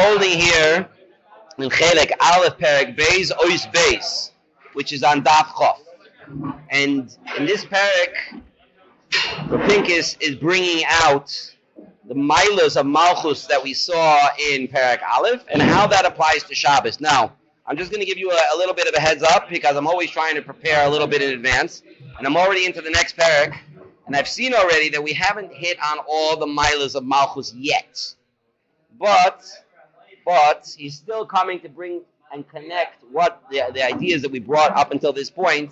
holding here in Chelek Aleph Perek Beis Ois Beis, which is on Daf Chof. And in this Perek, the Pinkus is bringing out the milas of Malchus that we saw in Perek Aleph and how that applies to Shabbos. Now, I'm just going to give you a little bit of a heads up because I'm always trying to prepare a little bit in advance. And I'm already into the next Perek. And I've seen already that we haven't hit on all the milas of Malchus yet. But he's still coming to bring and connect what the ideas that we brought up until this point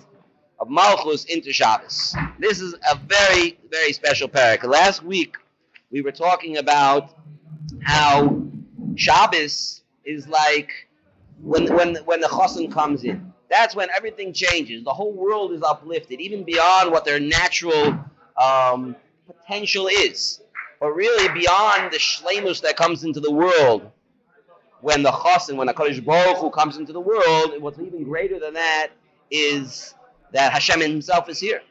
of Malchus into Shabbos. This is a very, very special Perek. Last week, we were talking about how Shabbos is like when the Chosn comes in. That's when everything changes. The whole world is uplifted, even beyond what their natural potential is. But really beyond the shleimus that comes into the world when the Chosn, when the Kodesh Baruch Hu comes into the world, what's even greater than that is that Hashem himself is here.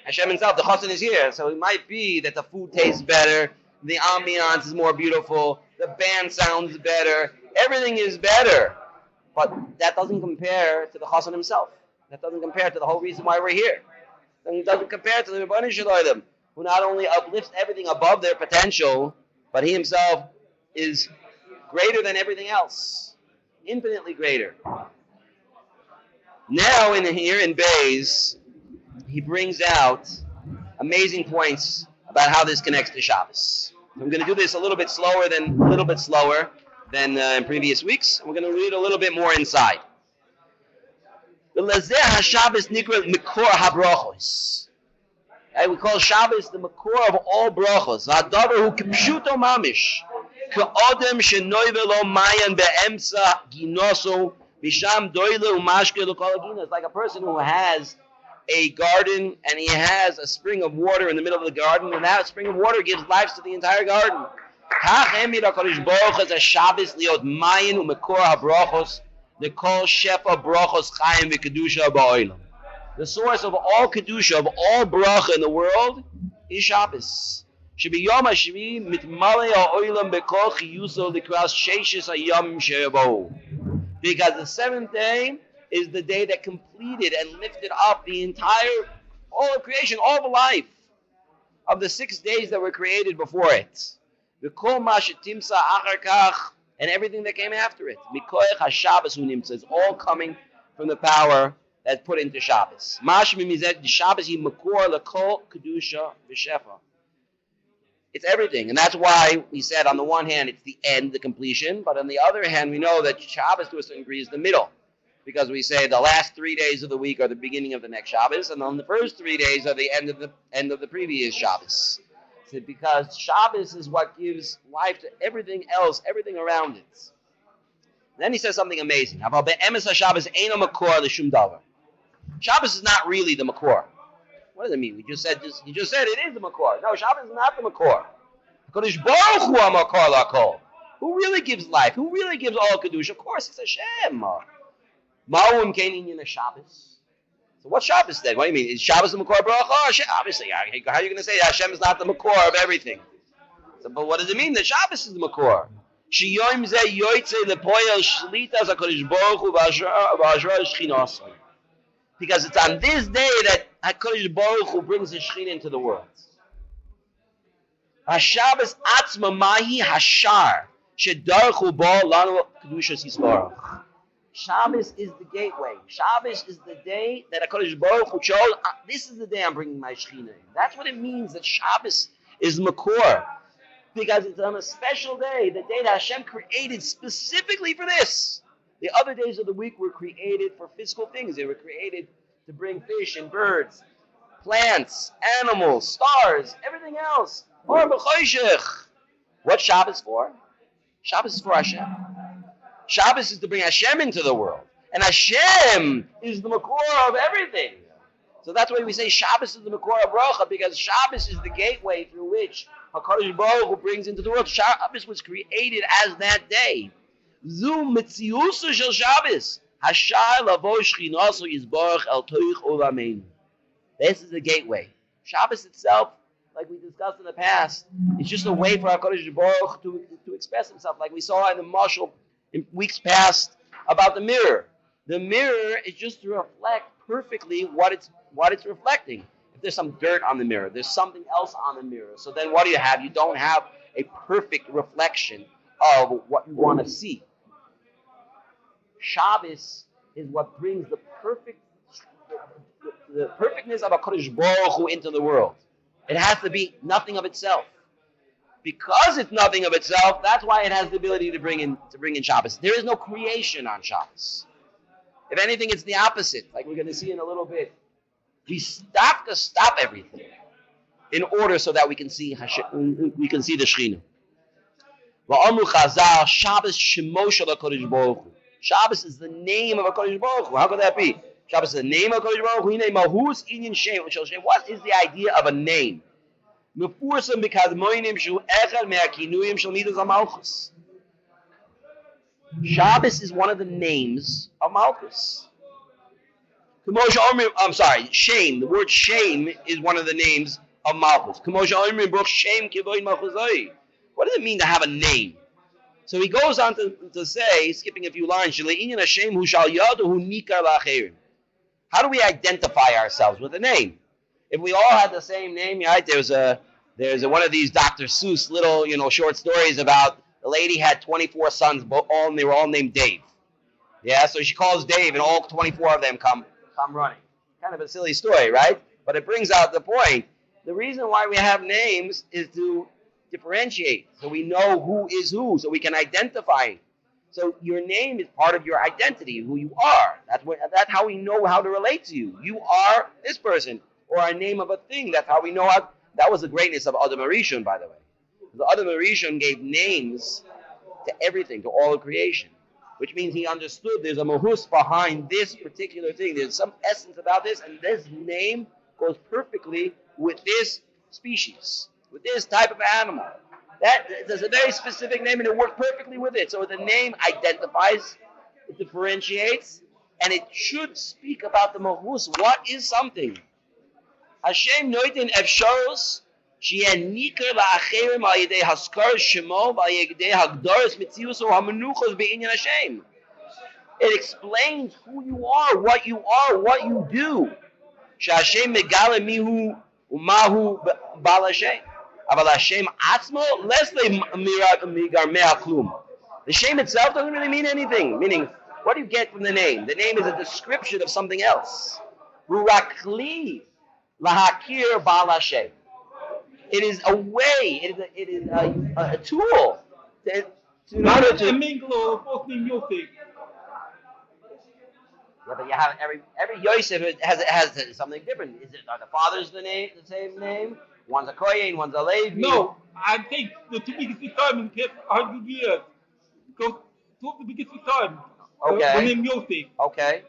Hashem himself, the Chosn is here. So it might be that the food tastes better, the ambiance is more beautiful, the band sounds better, everything is better. But that doesn't compare to the Chosn himself. That doesn't compare to the whole reason why we're here. It doesn't compare to the Rebbeinu Shalom, who not only uplifts everything above their potential, but he himself is greater than everything else. Infinitely greater. Now here in Beis, he brings out amazing points about how this connects to Shabbos. I'm going to do this a little bit slower than in previous weeks. We're going to read a little bit more inside. We call Shabbos the makor of all brachos. Hadavar hu kipshuto mamish, ka'odem shenoive lo mayan be'emsa ginoso bisham doile umashke lo kol agina. It's like a person who has a garden and he has a spring of water in the middle of the garden, and that spring of water gives life to the entire garden. Kach emir HaKadosh Baruch Hu as a Shabbos liot mayan u'makor habrachos lekol shefa brachos chayim v'kedusha ba'olam. The source of all kedusha, of all bracha in the world, is Shabbos. Shebiyom hashvi mitmalei ha'olam bekol chiyuso likras sheishes hayamim she'yabou. Because the seventh day is the day that completed and lifted up the entire, all of creation, all of life, of the 6 days that were created before it. V'kol ma shetimsa achar kach, and everything that came after it. Mikoach haShabbos hu nimtza, is all coming from the power that's put into Shabbos. Mashmi mizet Shabbos hi makor lekol kedusha v'shefa. It's everything, and that's why we said on the one hand it's the end, the completion, but on the other hand we know that Shabbos to a certain degree is the middle, because we say the last 3 days of the week are the beginning of the next Shabbos, and on the first 3 days are the end of the previous Shabbos. So because Shabbos is what gives life to everything else, everything around it. And then he says something amazing. Shabbos is not really the makor. What does it mean? You just said it is the makor. No, Shabbos is not the makor. HaKadosh Baruch Hu HaMakor LaKol. Who really gives life? Who really gives all kedusha? Of course, it's Hashem. Ma'um kein inyan Shabbos. So what's Shabbos then? What do you mean? Is Shabbos the makor bracha? Oh, obviously. How are you going to say that Hashem is not the makor of everything? So, but what does it mean that Shabbos is the makor? Shiyom zeh yoytze lepoyel shlitas HaKadosh Baruch Hu v'ashra shchinos. Because it's on this day that HaKadosh Baruch Hu brings the Shekhinah into the world. HaShabbos atzma mahi hashar shedarchu bo lanu kedushas yisbarach. Shabbos is the gateway. Shabbos is the day that HaKadosh Baruch Hu chose. This is the day I'm bringing my Shekhinah in. That's what it means that Shabbos is makor. Because it's on a special day, the day that Hashem created specifically for this. The other days of the week were created for physical things. They were created to bring fish and birds, plants, animals, stars, everything else. What's Shabbos for? Shabbos is for Hashem. Shabbos is to bring Hashem into the world. And Hashem is the makor of everything. So that's why we say Shabbos is the makor of bracha, because Shabbos is the gateway through which HaKadosh Baruch Hu brings into the world. Shabbos was created as that day. Zu mitziusu shel Shabbos. Hashar lavo shchinasu yizbarach el toich olameinu. This is the gateway. Shabbos itself, like we discussed in the past, it's just a way for HaKadosh Baruch to to express himself, like we saw in the Marshall in weeks past about the mirror. The mirror is just to reflect perfectly what it's reflecting. If there's some dirt on the mirror, there's something else on the mirror. So then what do you have? You don't have a perfect reflection of what you want to see. Shabbos is what brings the perfectness of HaKadosh Baruch Hu into the world. It has to be nothing of itself. Because it's nothing of itself, that's why it has the ability to bring in Shabbos. There is no creation on Shabbos. If anything, it's the opposite, like we're going to see in a little bit. We stop everything in order so that we can see Hashem, we can see the Shekhinah. Va'amru Chazal, Shabbos Shemo Shel HaKadosh Baruch Hu. Shabbos is the name of HaKadosh Baruch Hu. How could that be? Shabbos is the name of HaKadosh Baruch Hu. Hinei Mahus Inyan Shem. What is the idea of a name? Mefursam because moinim shu echad me'akinuyim shel midas hamalchus. Shabbos is one of the names of Malchus. I'm sorry, shame. The word shame is one of the names of Malchus. What does it mean to have a name? So he goes on to say, skipping a few lines, how do we identify ourselves with a name? If we all had the same name, right? There's one of these Dr. Seuss little, short stories about the lady had 24 sons, but they were all named Dave. Yeah, so she calls Dave, and all 24 of them come running. Kind of a silly story, right? But it brings out the point. The reason why we have names is to differentiate, so we know who is who, so we can identify. So your name is part of your identity, who you are. That's how we know how to relate to you. You are this person, or a name of a thing. That's how we know how. That was the greatness of Adam Arishon, by the way. The Adam Arishon gave names to everything, to all of creation, which means he understood there's a mahus behind this particular thing. There's some essence about this, and this name goes perfectly with this species, with this type of animal. There's a very specific name, and it works perfectly with it. So the name identifies, it differentiates, and it should speak about the mahus. What is something? Hashem noitin Ep6 she'enikar la'acherim al yedei haskar shemo v'al yedei hagdaras mitzius or hamenuchos be'inyan Hashem. It explains who you are, what you do. She'Hashem megale mihu umahu bal Hashem. Aval Hashem atzmo lesle migarmei haklum. The Shem itself doesn't really mean anything. Meaning, what do you get from the name? The name is a description of something else. Rurakli lahakir bal Hashem. It is a way. It is a tool to Yeah, but you have every Yosef has something different. Are the fathers the same name? One's a Kohen, one's a Levi. No, I think the two biggest retirement kept 100 years. Go to the biggest retirement. Okay. Were named Yosef. Okay.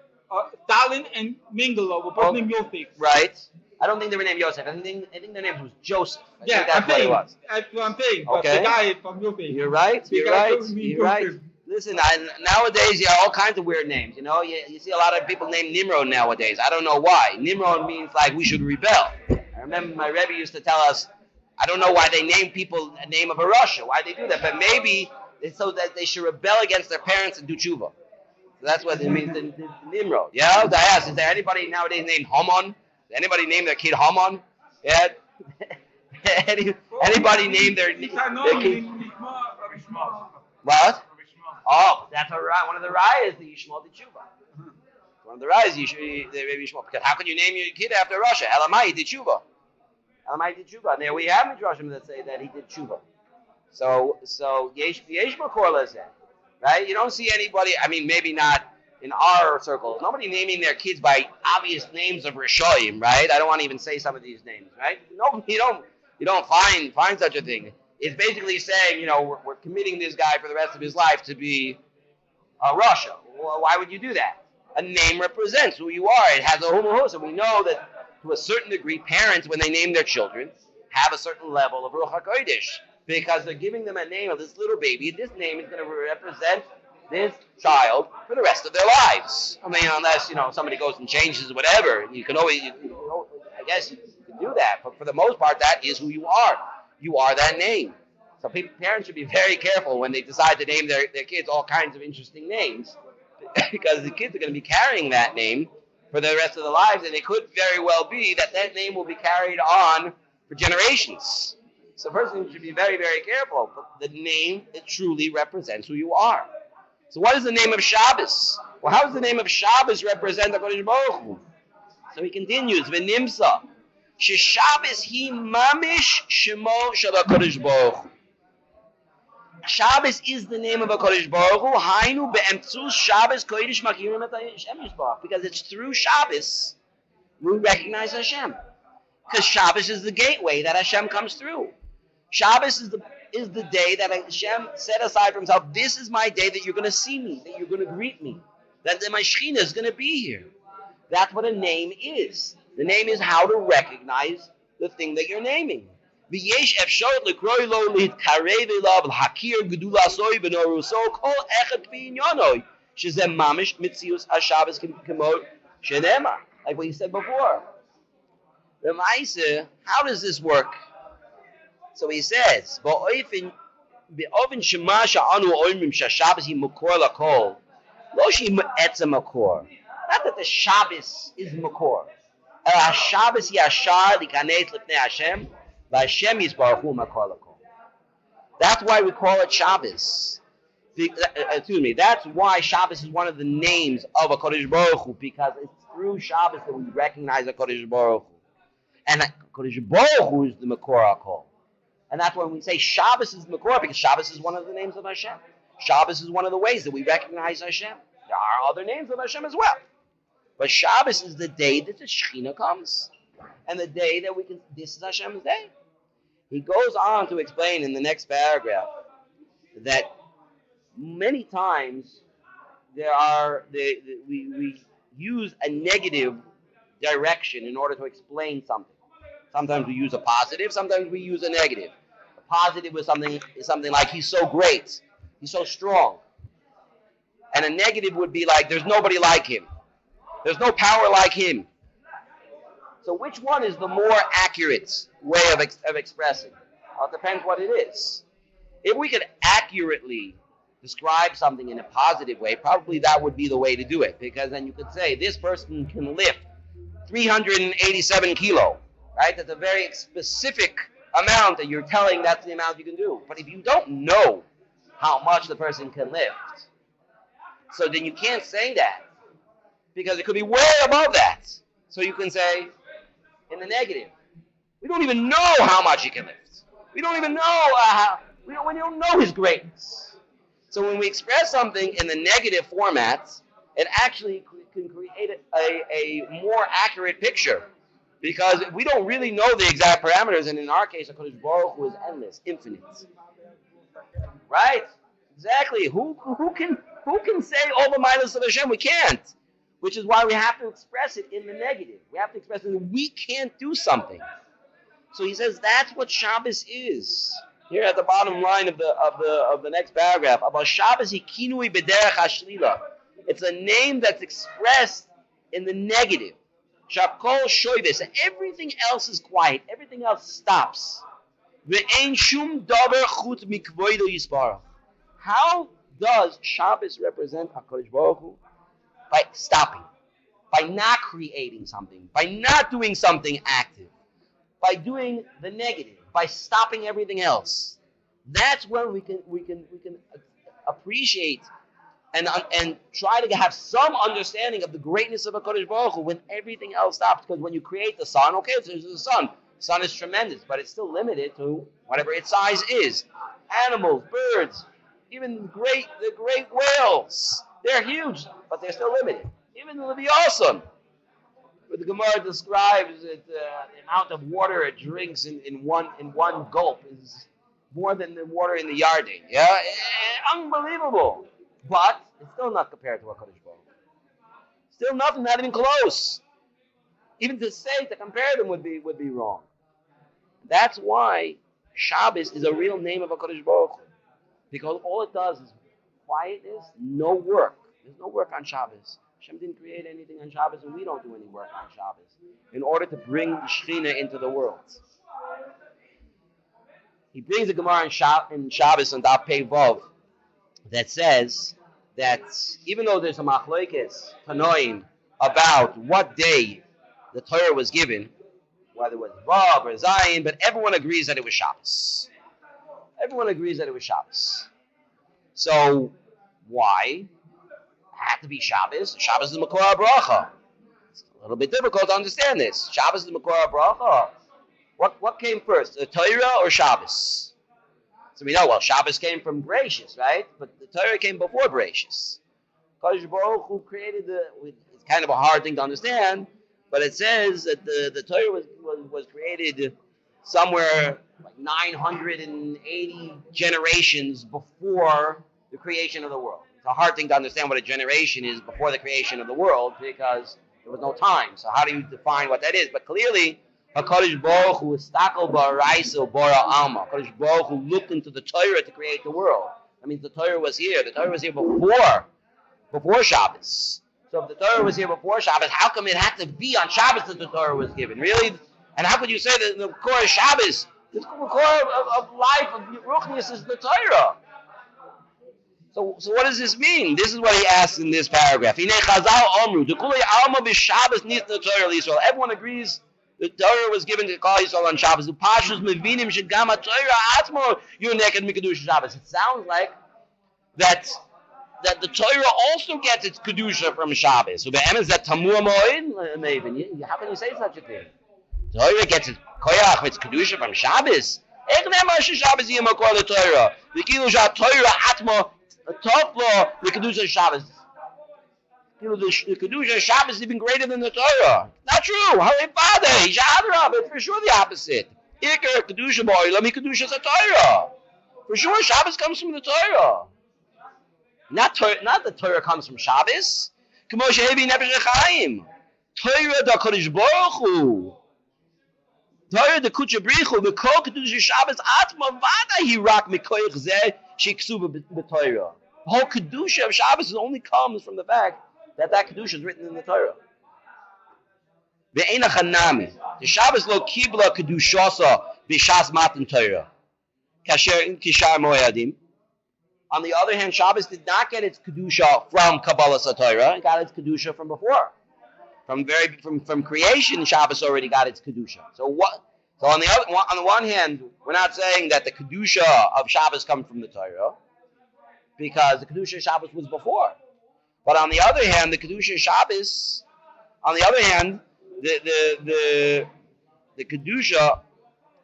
Stalin and Mengele were both named Yosef. Right. I don't think they were named Yosef. I think their name was Joseph. I think that's what it was. That's what I'm saying. Okay. But the guy from Yosef. You're right. Listen, nowadays you have all kinds of weird names. You see a lot of people named Nimrod nowadays. I don't know why. Nimrod means like we should rebel. I remember my Rebbe used to tell us, I don't know why they name people a name of a Russia, why they do that, but maybe it's so that they should rebel against their parents and do tshuva. So that's what it means, the Nimrod. Yeah, I asked, is there anybody nowadays named Haman? Does anybody name their kid Haman? Yeah. Anybody name their kid? What? Oh, that's one of the rayas, the Yishmael the Tshuva. One of the rayas, the Rebbe Yishmael. Because how can you name your kid after Russia? Elamai did Tshuva. And there we have midrashim that say that he did Tshuva. So Yesh Makorla said, right? You don't see anybody. I mean, maybe not in our circles. Nobody naming their kids by obvious names of Rishoyim, right? I don't want to even say some of these names, right? No, you don't find such a thing. It's basically saying, we're committing this guy for the rest of his life to be Russia. Well, why would you do that? A name represents who you are. It has a humahos, and we know that to a certain degree, parents, when they name their children, have a certain level of Ruach HaKodesh because they're giving them a name of this little baby. This name is going to represent this child for the rest of their lives. I mean, unless, somebody goes and changes whatever. You can always, I guess you can do that. But for the most part, that is who you are. You are that name. So parents should be very careful when they decide to name their kids all kinds of interesting names, because the kids are going to be carrying that name for the rest of their lives, and it could very well be that name will be carried on for generations. So a person should be very, very careful. But the name, it truly represents who you are. So what is the name of Shabbos? Well, how does the name of Shabbos represent the Kodesh Baruch Hu? So he continues, V'nimsa, Shabbos hi mamish shemo shel HaKadosh Baruch Hu. Shabbos is the name of HaKadosh Baruch Hu, hainu be'emtzus Shabbos kodesh makirim et Hashem Yisbarach. Because it's through Shabbos we recognize Hashem. Because Shabbos is the gateway that Hashem comes through. Shabbos is the day that Hashem set aside for himself. This is my day that you're going to see me, that you're going to greet me, that my Shekhinah is going to be here. That's what a name is. The name is how to recognize the thing that you're naming. V'yesh efshot l'kroi lo l'hitkarev elav l'hakir gedulasoi b'noruso kol echad b'inyanoi shezem mamish mitzius ha-Shabbos k'mod shenema. Like what you said before. The Maisa, how does this work? So he says, "Ba'ofen shema sha'anu oimrim sha'Shabbos hi makor lakol, lo shi etzem makor." Not that the Shabbos is makor. HaShabbos yashar likanes lifnei Hashem, v'Hashem yisbaruch hu makor lakol. That's why we call it Shabbos. That's why Shabbos is one of the names of HaKadosh Baruch Hu, because it's through Shabbos that we recognize HaKadosh Baruch Hu. And HaKadosh Baruch Hu is the makor hakol. And that's when we say Shabbos is Makor, because Shabbos is one of the names of Hashem. Shabbos is one of the ways that we recognize Hashem. There are other names of Hashem as well. But Shabbos is the day that the Shekhinah comes. And the day that this is Hashem's day. He goes on to explain in the next paragraph that many times we use a negative direction in order to explain something. Sometimes we use a positive, sometimes we use a negative. A positive is something like, he's so great, he's so strong. And a negative would be like, there's nobody like him. There's no power like him. So which one is the more accurate way of expressing? Well, it depends what it is. If we could accurately describe something in a positive way, probably that would be the way to do it. Because then you could say, this person can lift 387 kilo. Right? That's a very specific amount that you're telling that's the amount you can do. But if you don't know how much the person can lift, so then you can't say that, because it could be way above that. So you can say in the negative, we don't even know how much he can lift. We don't even know we don't know his greatness. So when we express something in the negative format, it actually can create a more accurate picture. Because we don't really know the exact parameters, and in our case, HaKadosh Baruch Hu is endless, infinite. Right? Exactly. Who can say all the milas of Hashem? We can't. Which is why we have to express it in the negative. We have to express it that we can't do something. So he says that's what Shabbos is. Here at the bottom line of the next paragraph, about Shabbos hikinui b'derech hashlila. It's a name that's expressed in the negative. Shakol shoyves. Everything else is quiet. Everything else stops. Ve'ein shum davar chut mikvoido yisbarach. How does Shabbos represent HaKadosh Baruch Hu? By stopping, by not creating something, by not doing something active, by doing the negative, by stopping everything else. That's when we can appreciate and try to have some understanding of the greatness of HaKadosh Baruch Hu when everything else stops. Because when you create the sun, okay, so there's the sun. The sun is tremendous, but it's still limited to whatever its size is. Animals, birds, even the great whales, they're huge, but they're still limited. Even the Leviathan, where the Gemara describes it, the amount of water it drinks in one gulp is more than the water in the Yarden. Yeah, unbelievable. But it's still not compared to HaKadosh Baruch Hu. Still nothing, not even close. Even to compare them would be wrong. That's why Shabbos is a real name of HaKadosh Baruch Hu. Because all it does is quietness, no work. There's no work on Shabbos. Hashem didn't create anything on Shabbos, and we don't do any work on Shabbos in order to bring the Shekhinah into the world. he brings a Gemara in Shabbos on Daf Pei Vav that says that even though there's a machlokes tanoim about what day the Torah was given, whether it was Vav or Zayin, but everyone agrees that it was Shabbos. Everyone agrees that it was Shabbos. So why? It had to be Shabbos. Shabbos is the Makor HaBracha. It's a little bit difficult to understand this. Shabbos is the Makor HaBracha. What came first, the Torah or Shabbos? So we know, well, Shabbos came from Bereshis, right? But the Torah came before Bereshis. Kadosh Baruch Hu created it's kind of a hard thing to understand, but it says that the Torah was created somewhere like 980 generations before the creation of the world. It's a hard thing to understand what a generation is before the creation of the world because there was no time. So how do you define what that is? But clearly, HaKadosh Baruch Hu istakel ba'araiso bara alma. HaKadosh Baruch Hu looked into the Torah to create the world. That means the Torah was here. The Torah was here before Shabbos. So if the Torah was here before Shabbos, how come it had to be on Shabbos that the Torah was given? Really? And how could you say that the core of Shabbos, the core of life, of Ruchnius is the Torah? So what does this mean? This is what he asks in this paragraph. Everyone agrees the Torah was given to Klal Yisrael on Shabbos. It sounds like that the Torah also gets its kedusha from Shabbos. So is that tamur moed? How can you say such a thing? The Torah gets its koyach, its kedusha from Shabbos. Shabbos is makor the Torah. The Torah atma toflo the kedusha Shabbos. The kedusha of Shabbos is even greater than the Torah. Not true. It's for sure the opposite. Iker kedusha ba'olam, kedusha is a Torah. For sure, Shabbos comes from the Torah. Not the Torah comes from Shabbos. Torah da Kodesh Baruch Hu. Torah da Kucha Brichu. The Kol Kedusha Shabbos Atma Vada Hirak Mikoich Zeh Shiksuba B'Torah. The whole Kedusha of Shabbos only comes from the fact that Kedusha is written in the Torah. Ve'ena Chanami. The Shabbos lo Kibla Kedushasa B'Shas Matan Torah. Kasher in Kishar Moedim. On the other hand, Shabbos did not get its kedusha from Kabbalah Torah; it got its kedusha from before. From creation, Shabbos already got its kedusha. So on the one hand, we're not saying that the kedusha of Shabbos comes from the Torah, because the kedusha of Shabbos was before. But on the other hand, the kedusha of Shabbos, on the other hand, the kedusha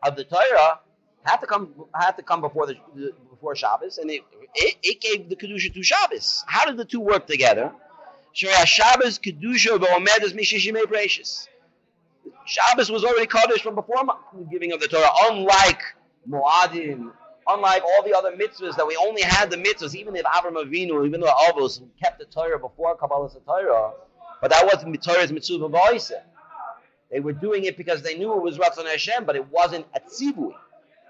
of the Torah had to come before Shabbos, and it gave the kedusha to Shabbos. How did the two work together? Shabbos kedusha v'omedes mishishimei precious. Shabbos was already kaddish from before the giving of the Torah. Unlike Moadim, unlike all the other mitzvahs that we only had the mitzvahs, even if Avram Avinu, even though Avos kept the Torah before Kabbalah Torah, but that wasn't Torah's mitzvah v'oiseh. They were doing it because they knew it was Ratzon Hashem, but it wasn't a tzivui.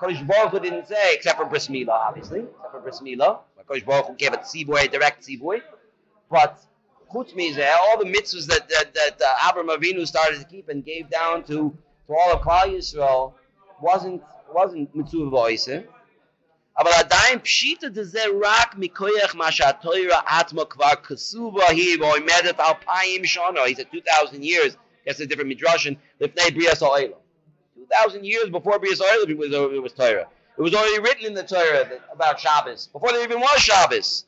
Kodesh Baruch Hu didn't say, except for Bris Milah, obviously. Except for Bris Milah. Kodesh Baruch Hu gave a tzivui, a direct tzivui. But chutz mizeh, all the mitzvahs that Avraham Avinu started to keep and gave down to all of Klal Yisrael wasn't mitzvah v'oiseh. אבל עדיין פשיטא דזה רק מכוח מה שהתורה עצמה כבר כסובה היא ועומדת 2,000 שנה. He said 2,000 years. That's a different midrashin. Lifnei Brias Ha'olam. 2,000 years before Brias Ha'olam it was Torah. It was already written in the Torah about Shabbos. Before there even was Shabbos.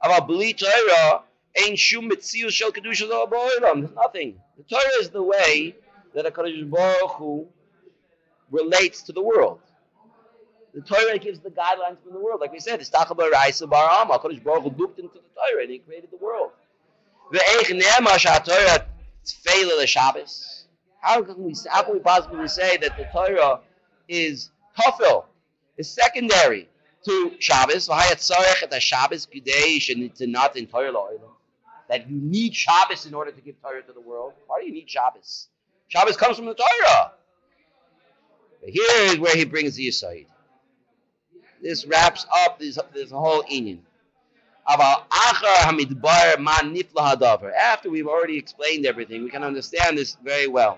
About B'li Torah, ain't shum mitzius shel kedusha ba'olam. There's nothing. The Torah is the way that HaKadosh Baruch Hu relates to the world. The Torah gives the guidelines for the world. Like we said, it's Tachal B'Raisa Bar Amma. HaKadosh Baruch Hu looked into the Torah and He created the world. Ve'eich ne'ema sha'Torah tfeila l'Shabbos. How can we possibly say that the Torah is tafel, is secondary to Shabbos? That you need Shabbos in order to give Torah to the world. Why do you need Shabbos? Shabbos comes from the Torah. But here is where he brings the Yisayid. This wraps up this whole inyan. After we've already explained everything, we can understand this very well.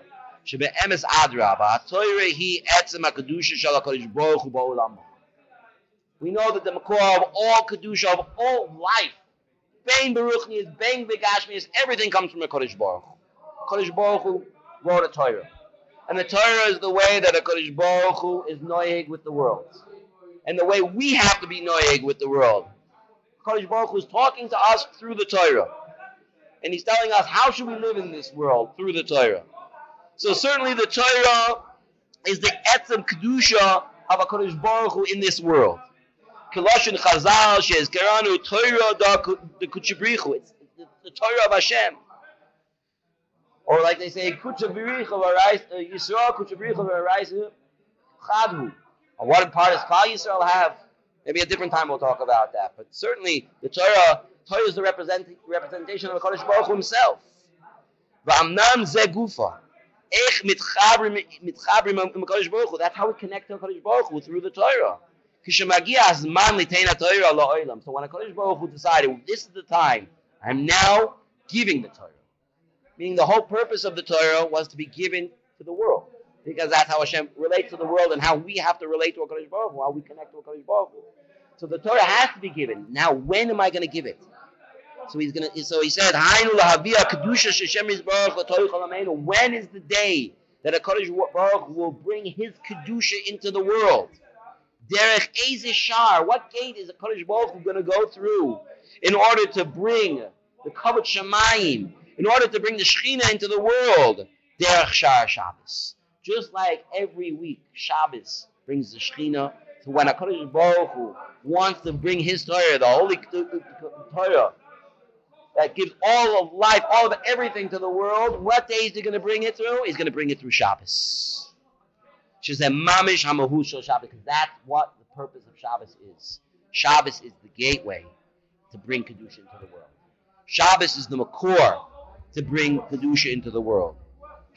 We know that the makor of all kedusha, of all life, bein beruchnius, bein begashmius, everything comes from the Kodesh Baruch Hu. Kodesh Baruch Hu wrote a Torah. And the Torah is the way that a Kodesh Baruch Hu is noyeg with the world. And the way we have to be noyeg with the world. Kodesh Baruch Hu is talking to us through the Torah. And he's telling us how should we live in this world through the Torah. So certainly the Torah is the etzem kedusha of a Kodesh Baruch Hu in this world. Koloshin Chazal she's Keranu Torah da Kuchabrichu. It's the Torah of Hashem. Or like they say, Kuchabrichu Yisrael Kuchabrichu V'Araisu Chadhu. And what part does Klal Yisrael have? Maybe a different time we'll talk about that. But certainly the Torah is the representation of the Kodesh Baruch Hu himself. V'amnam ze gufa. That's how we connect to HaKadosh Baruch Hu, through the Torah. So when HaKadosh Baruch Hu decided, this is the time, I'm now giving the Torah. Meaning the whole purpose of the Torah was to be given to the world. Because that's how Hashem relates to the world and how we have to relate to HaKadosh Baruch Hu, how we connect to HaKadosh Baruch Hu. So the Torah has to be given. Now when am I going to give it? So he said, when is the day that a Kodesh Baruch will bring his Kedusha into the world? Derech Eze Shar, what gate is a Kodesh Baruch going to go through in order to bring the Kavod Shamayim, in order to bring the Shechina into the world? Derech Shar Shabbos. Just like every week, Shabbos brings the Shechina. So when a Kodesh Baruch Hu wants to bring his Torah, the holy Torah, that gives all of life, all of everything to the world, what day is he going to bring it through? He's going to bring it through Shabbos. She said, Mamish Hamahu Shel Shabbos, because that's what the purpose of Shabbos is. Shabbos is the gateway to bring Kedusha into the world. Shabbos is the makor to bring Kedusha into the world.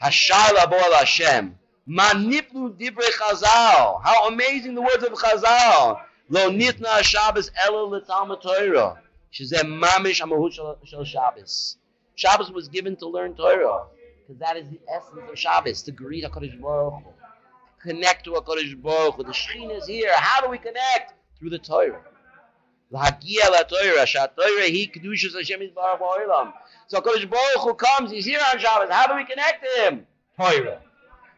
Hashar labo al Hashem. Maniplu divrei Chazal. How amazing the words of Chazal. Lo nitna Shabbos elo l'talmud Torah. She said, Mamish Amahu Shel Shabbos. Shabbos was given to learn Torah, because that is the essence of Shabbos, to greet HaKadosh Baruch Hu, connect to HaKadosh Baruch Hu. The Shechina is here. How do we connect? Through the Torah. L'hagia la Torah, sha Torah hi kedushas Hashem yitbarach ba'olam. So HaKadosh Baruch Hu comes, he's here on Shabbos. How do we connect to him? Torah.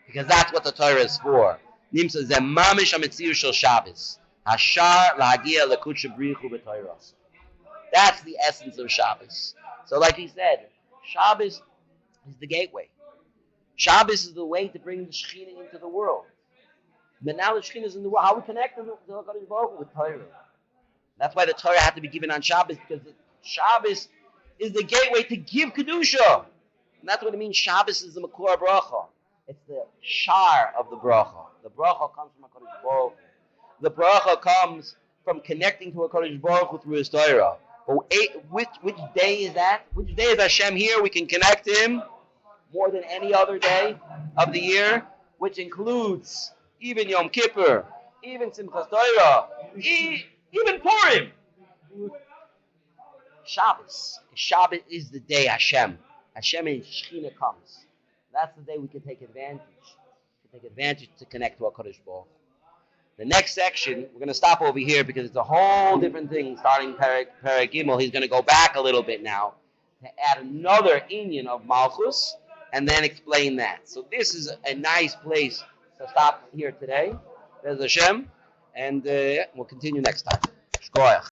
Because that's what the Torah is for. Nimsa zeh Mamish HaMetzius Shel Shabbos. Hashar l'hagia l'kudsha brichu b'Torah. That's the essence of Shabbos. So like he said, Shabbos is the gateway. Shabbos is the way to bring the Shechina into the world. But now the Shechina is in the world. How we connect to HaKadosh Baruch Hu? With Torah. That's why the Torah had to be given on Shabbos, because Shabbos is the gateway to give Kedusha. And that's what it means. Shabbos is the Makor Bracha. It's the Shar of the Bracha. The Bracha comes from HaKadosh Baruch Hu. The Bracha comes from connecting to HaKadosh Baruch Hu through his Torah. But which day is that? Which day is Hashem here? We can connect to him more than any other day of the year, which includes even Yom Kippur, even Simchas Torah, even Purim. Shabbos. Shabbos is the day Hashem and Shechina comes. That's the day we can take advantage. To connect to our HaKadosh Baruch Hu. The next section, we're going to stop over here because it's a whole different thing. Starting Perek Gimel, he's going to go back a little bit now to add another inyan of Malchus and then explain that. So this is a nice place to stop here today. There's Hashem, and we'll continue next time. Shkoyach.